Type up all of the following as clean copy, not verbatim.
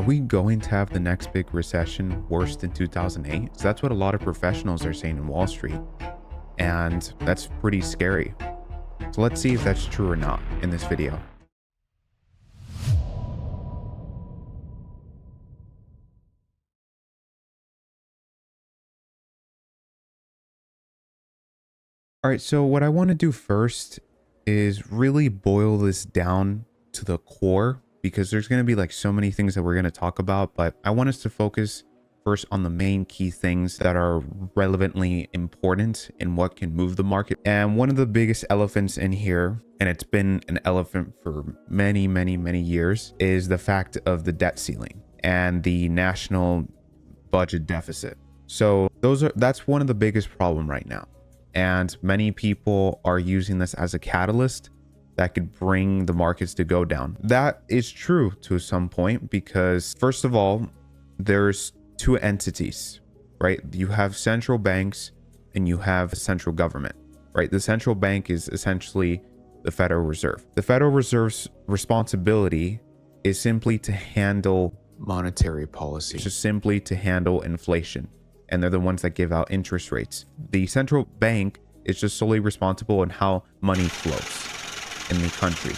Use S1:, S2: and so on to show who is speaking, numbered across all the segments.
S1: Are we going to have the next big recession worse than 2008? So that's what a lot of professionals are saying in Wall Street. And that's pretty scary. So let's see if that's true or not in this video. All right, so what I want to do first is really boil this down to the core, because there's going to be like so many things that we're going to talk about, but I want us to focus first on the main key things that are relevantly important in what can move the market. And one of the biggest elephants in here, and it's been an elephant for many years, is the fact of the debt ceiling and the national budget deficit. So that's one of the biggest problem right now. And many people are using this as a catalyst that could bring the markets to go down. That is true to some point, because first of all, there's two entities, right? You have central banks and you have central government, right? The central bank is essentially the Federal Reserve. The Federal Reserve's responsibility is simply to handle monetary policy, just simply to handle inflation. And they're the ones that give out interest rates. The central bank is just solely responsible on how money flows in the country,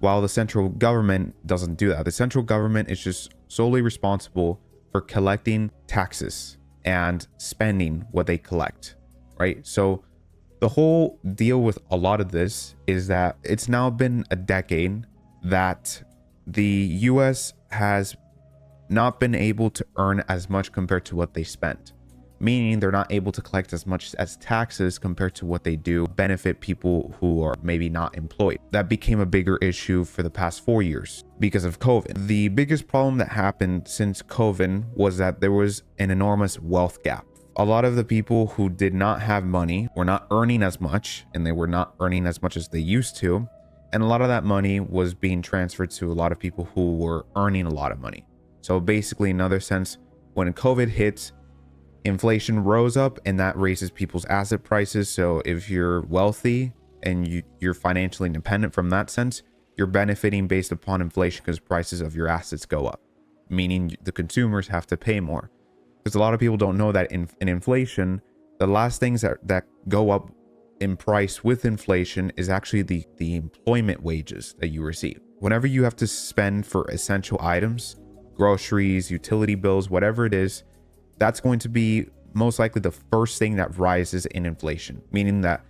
S1: while the central government doesn't do that. The central government is just solely responsible for collecting taxes and spending what they collect, right? So the whole deal with a lot of this is that it's now been a decade that the US has not been able to earn as much compared to what they spent, meaning they're not able to collect as much as taxes compared to what they do benefit people who are maybe not employed. That became a bigger issue for the past 4 years because of COVID. The biggest problem that happened since COVID was that there was an enormous wealth gap. A lot of the people who did not have money were not earning as much, and they were not earning as much as they used to. And a lot of that money was being transferred to a lot of people who were earning a lot of money. So basically, in another sense, when COVID hits, inflation rose up, and that raises people's asset prices. So if you're wealthy and you're financially independent from that sense, you're benefiting based upon inflation because prices of your assets go up, meaning the consumers have to pay more. Because a lot of people don't know that in inflation, the last things that go up in price with inflation is actually the employment wages that you receive. Whenever you have to spend for essential items, groceries, utility bills, whatever it is, that's going to be most likely the first thing that rises in inflation, meaning that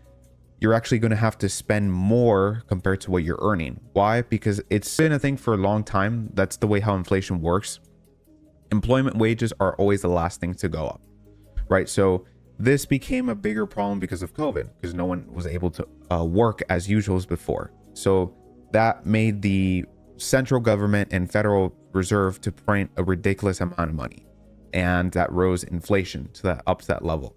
S1: you're actually going to have to spend more compared to what you're earning. Why? Because it's been a thing for a long time. That's the way how inflation works. Employment wages are always the last thing to go up, right? So this became a bigger problem because of COVID, because no one was able to work as usual as before. So that made the central government and Federal Reserve to print a ridiculous amount of money. And that rose inflation to that level.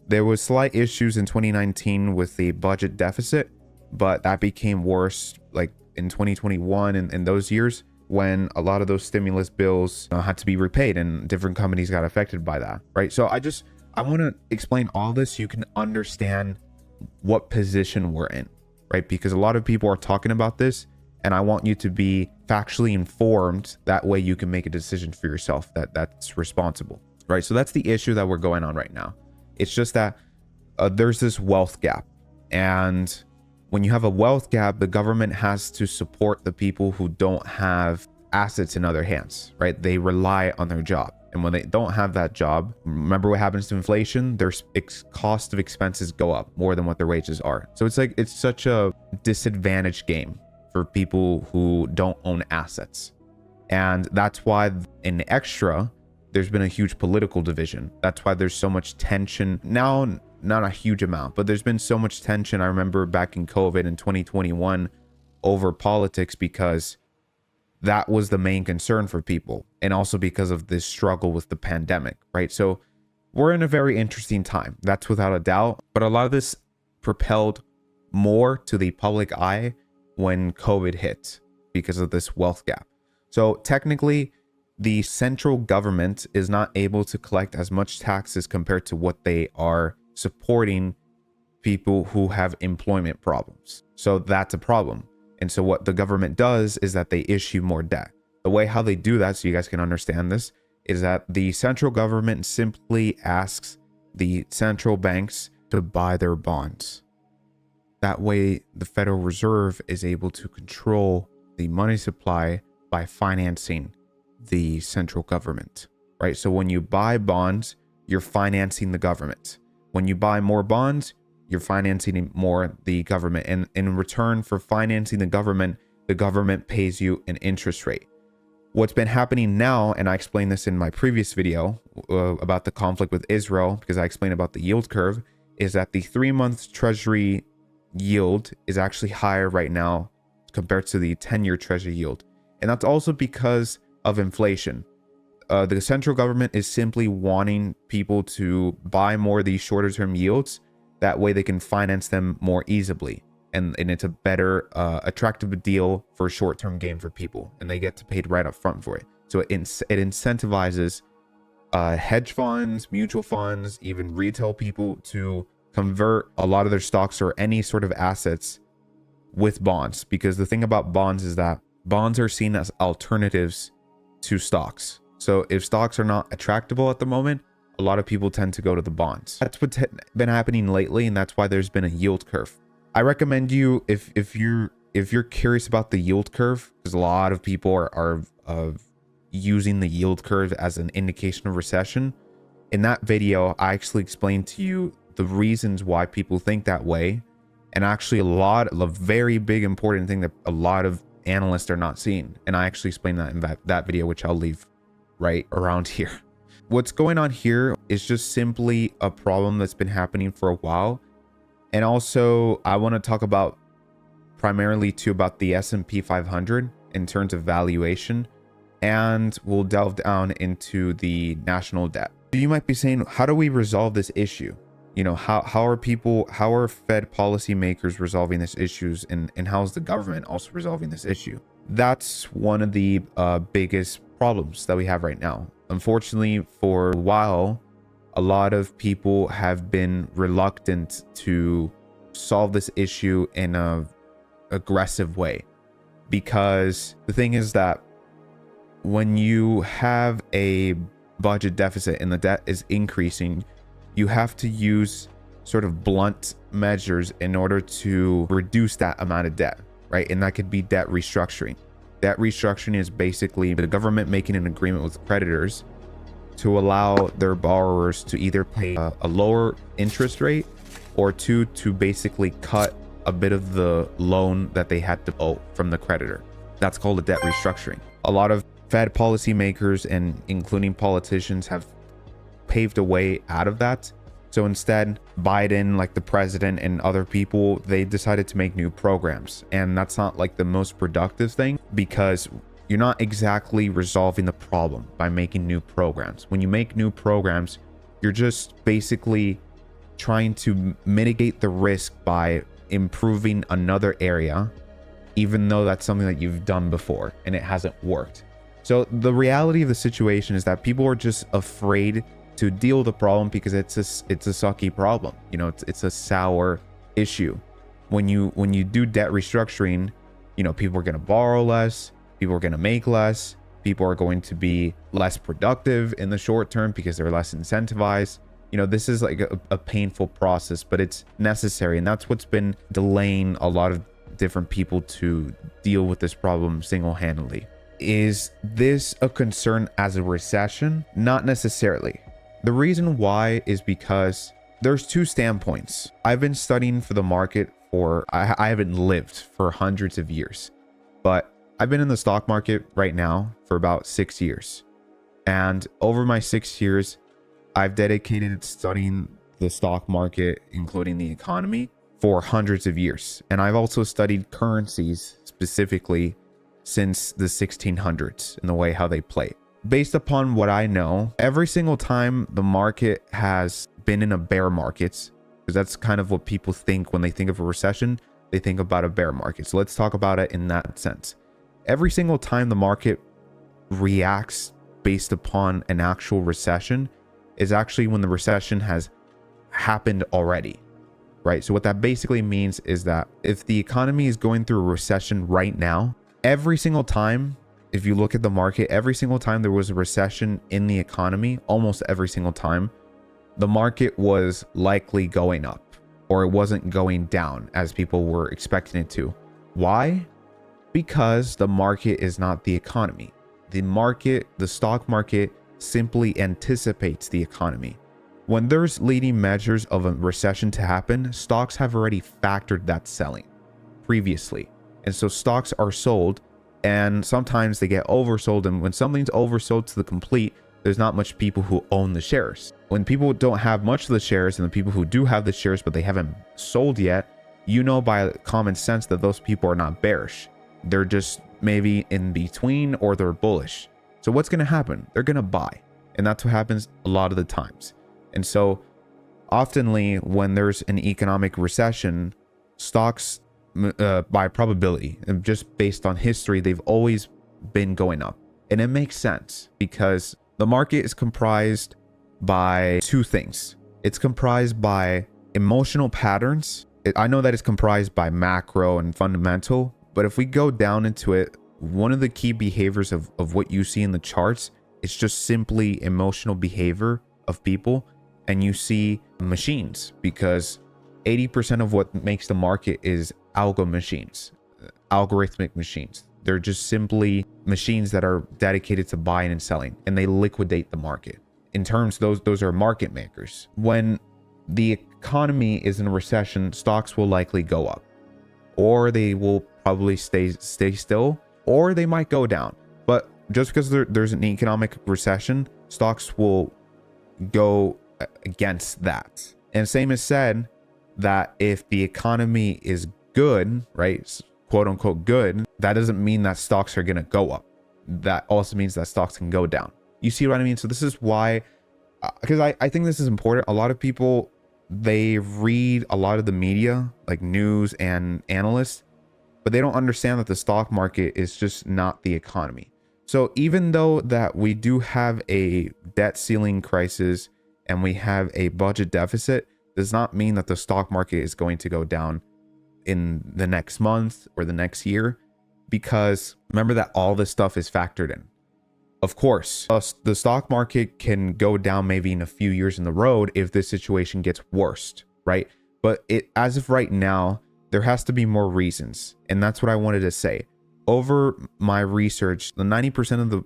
S1: There was slight issues in 2019 with the budget deficit, but that became worse like in 2021 and those years, when a lot of those stimulus bills had to be repaid and different companies got affected by that, right? So I want to explain all this so you can understand what position we're in, right? Because a lot of people are talking about this, and I want you to be factually informed. That way you can make a decision for yourself that's responsible, right? So that's the issue that we're going on right now. It's just that there's this wealth gap. And when you have a wealth gap, the government has to support the people who don't have assets in other hands, right? They rely on their job. And when they don't have that job, remember what happens to inflation? Their cost of expenses go up more than what their wages are. So it's such a disadvantaged game for people who don't own assets. And that's why in extra, there's been a huge political division. That's why there's so much tension now, not a huge amount, but there's been so much tension. I remember back in COVID in 2021 over politics, because that was the main concern for people. And also because of this struggle with the pandemic, right? So we're in a very interesting time. That's without a doubt. But a lot of this propelled more to the public eye when COVID hit because of this wealth gap. So technically, the central government is not able to collect as much taxes compared to what they are supporting people who have employment problems. So that's a problem. And so what the government does is that they issue more debt. The way how they do that, so you guys can understand this, is that the central government simply asks the central banks to buy their bonds. That way, the Federal Reserve is able to control the money supply by financing the central government, right? So when you buy bonds, you're financing the government. When you buy more bonds, you're financing more the government. And in return for financing the government pays you an interest rate. What's been happening now, and I explained this in my previous video about the conflict with Israel, because I explained about the yield curve, is that the 3-month treasury yield is actually higher right now compared to the 10-year treasury yield. And that's also because of inflation. The central government is simply wanting people to buy more of these shorter term yields. That way they can finance them more easily. And it's a better attractive deal for short-term gain for people, and they get to paid right up front for it. So it incentivizes hedge funds, mutual funds, even retail people to convert a lot of their stocks or any sort of assets with bonds. Because the thing about bonds is that bonds are seen as alternatives to stocks. So if stocks are not attractable at the moment, a lot of people tend to go to the bonds. That's what's been happening lately, and that's why there's been a yield curve. I recommend you, if you're curious about the yield curve, because a lot of people are using the yield curve as an indication of recession. In that video, I actually explained to you the reasons why people think that way, and actually a very big important thing that a lot of analysts are not seeing. And I actually explained that in that video, which I'll leave right around here. What's going on here is just simply a problem that's been happening for a while. And also, I want to talk about primarily too about the S&P 500 in terms of valuation, and we'll delve down into the national debt. You might be saying, how do we resolve this issue? You know, how are Fed policymakers resolving these issues, and how is the government also resolving this issue? That's one of the biggest problems that we have right now. Unfortunately, for a while, a lot of people have been reluctant to solve this issue in a aggressive way, because the thing is that when you have a budget deficit and the debt is increasing, you have to use sort of blunt measures in order to reduce that amount of debt, right? And that could be debt restructuring. Debt restructuring is basically the government making an agreement with creditors to allow their borrowers to either pay a lower interest rate, or to basically cut a bit of the loan that they had to owe from the creditor. That's called a debt restructuring. A lot of Fed policymakers, and including politicians, have paved a way out of that. So instead, Biden, like the president and other people, they decided to make new programs. And that's not like the most productive thing, because you're not exactly resolving the problem by making new programs. When you make new programs, you're just basically trying to mitigate the risk by improving another area, even though that's something that you've done before and it hasn't worked. So the reality of the situation is that people are just afraid to deal with the problem because it's a sucky problem. You know, it's a sour issue. When you do debt restructuring, you know, people are going to borrow less, people are going to make less, people are going to be less productive in the short term because they're less incentivized. You know, this is like a painful process, but it's necessary. And that's what's been delaying a lot of different people to deal with this problem single-handedly. Is this a concern as a recession? Not necessarily. The reason why is because there's two standpoints. I've been studying for the market for, I haven't lived for hundreds of years, but I've been in the stock market right now for about 6 years. And over my 6 years, I've dedicated studying the stock market, including the economy, for hundreds of years. And I've also studied currencies specifically since the 1600s and the way how they play. Based upon what I know, every single time the market has been in a bear market, because that's kind of what people think when they think of a recession, they think about a bear market. So let's talk about it in that sense. Every single time the market reacts based upon an actual recession is actually when the recession has happened already, right? So what that basically means is that if the economy is going through a recession right now, every single time if you look at the market, every single time there was a recession in the economy, almost every single time, the market was likely going up, or it wasn't going down as people were expecting it to. Why? Because the market is not the economy. The stock market simply anticipates the economy. When there's leading measures of a recession to happen, stocks have already factored that selling previously. And so stocks are sold, and sometimes they get oversold. And when something's oversold to the complete, there's not much people who own the shares. When people don't have much of the shares, and the people who do have the shares, but they haven't sold yet, you know by common sense that those people are not bearish. They're just maybe in between, or they're bullish. So what's going to happen? They're going to buy. And that's what happens a lot of the times. And so oftenly when there's an economic recession, stocks by probability and just based on history, they've always been going up. And it makes sense because the market is comprised by two things. It's comprised by emotional patterns. I know that it's comprised by macro and fundamental, but if we go down into it, one of the key behaviors of what you see in the charts is just simply emotional behavior of people. And you see machines, because 80% of what makes the market is algorithmic machines. They're just simply machines that are dedicated to buying and selling, and they liquidate the market. In terms, those are market makers. When the economy is in a recession, stocks will likely go up, or they will probably stay still, or they might go down. But just because there's an economic recession, stocks will go against that. And same is said that if the economy is good, right, quote unquote good, that doesn't mean that stocks are going to go up. That also means that stocks can go down. You see what I mean? So this is why, because I think this is important. A lot of people, they read a lot of the media, like news and analysts, but they don't understand that the stock market is just not the economy. So even though that we do have a debt ceiling crisis and we have a budget deficit, does not mean that the stock market is going to go down in the next month or the next year, because remember that all this stuff is factored in. Of course, the stock market can go down maybe in a few years in the road if this situation gets worse, right? But as of right now, there has to be more reasons. And that's what I wanted to say. Over my research, the 90% of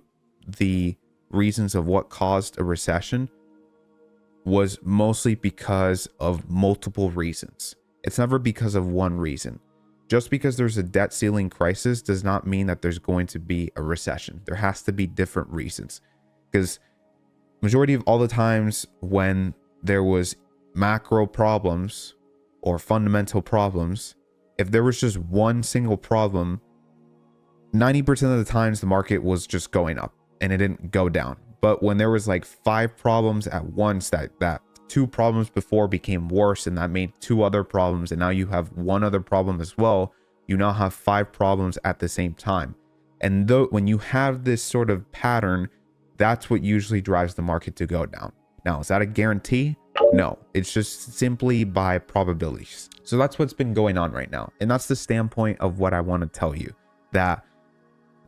S1: the reasons of what caused a recession was mostly because of multiple reasons. It's never because of one reason. Just because there's a debt ceiling crisis does not mean that there's going to be a recession. There has to be different reasons, because majority of all the times when there was macro problems or fundamental problems, if there was just one single problem, 90% of the times the market was just going up and it didn't go down. But when there was like 5 problems at once, that 2 problems before became worse, and that made 2 other problems, and now you have 1 other problem as well, you now have 5 problems at the same time. And when you have this sort of pattern, that's what usually drives the market to go down. Now, is that a guarantee? No, it's just simply by probabilities. So that's what's been going on right now. And that's the standpoint of what I want to tell you, that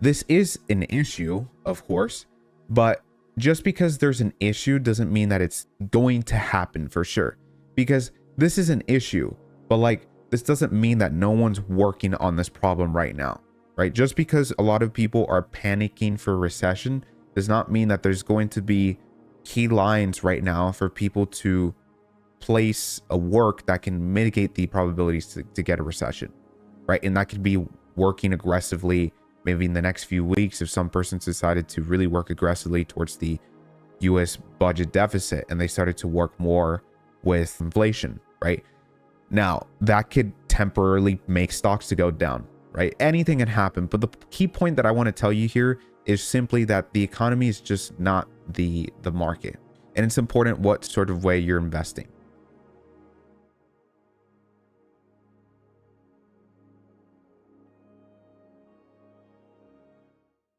S1: this is an issue, of course, but just because there's an issue doesn't mean that it's going to happen for sure. Because this is an issue, but like, this doesn't mean that no one's working on this problem right now, right? Just because a lot of people are panicking for recession does not mean that there's going to be key lines right now for people to place a work that can mitigate the probabilities to get a recession, right? And that could be working aggressively maybe in the next few weeks if some person decided to really work aggressively towards the U.S. budget deficit and they started to work more with inflation, right? Now, that could temporarily make stocks to go down, right? Anything can happen. But the key point that I want to tell you here is simply that the economy is just not the market. And it's important what sort of way you're investing.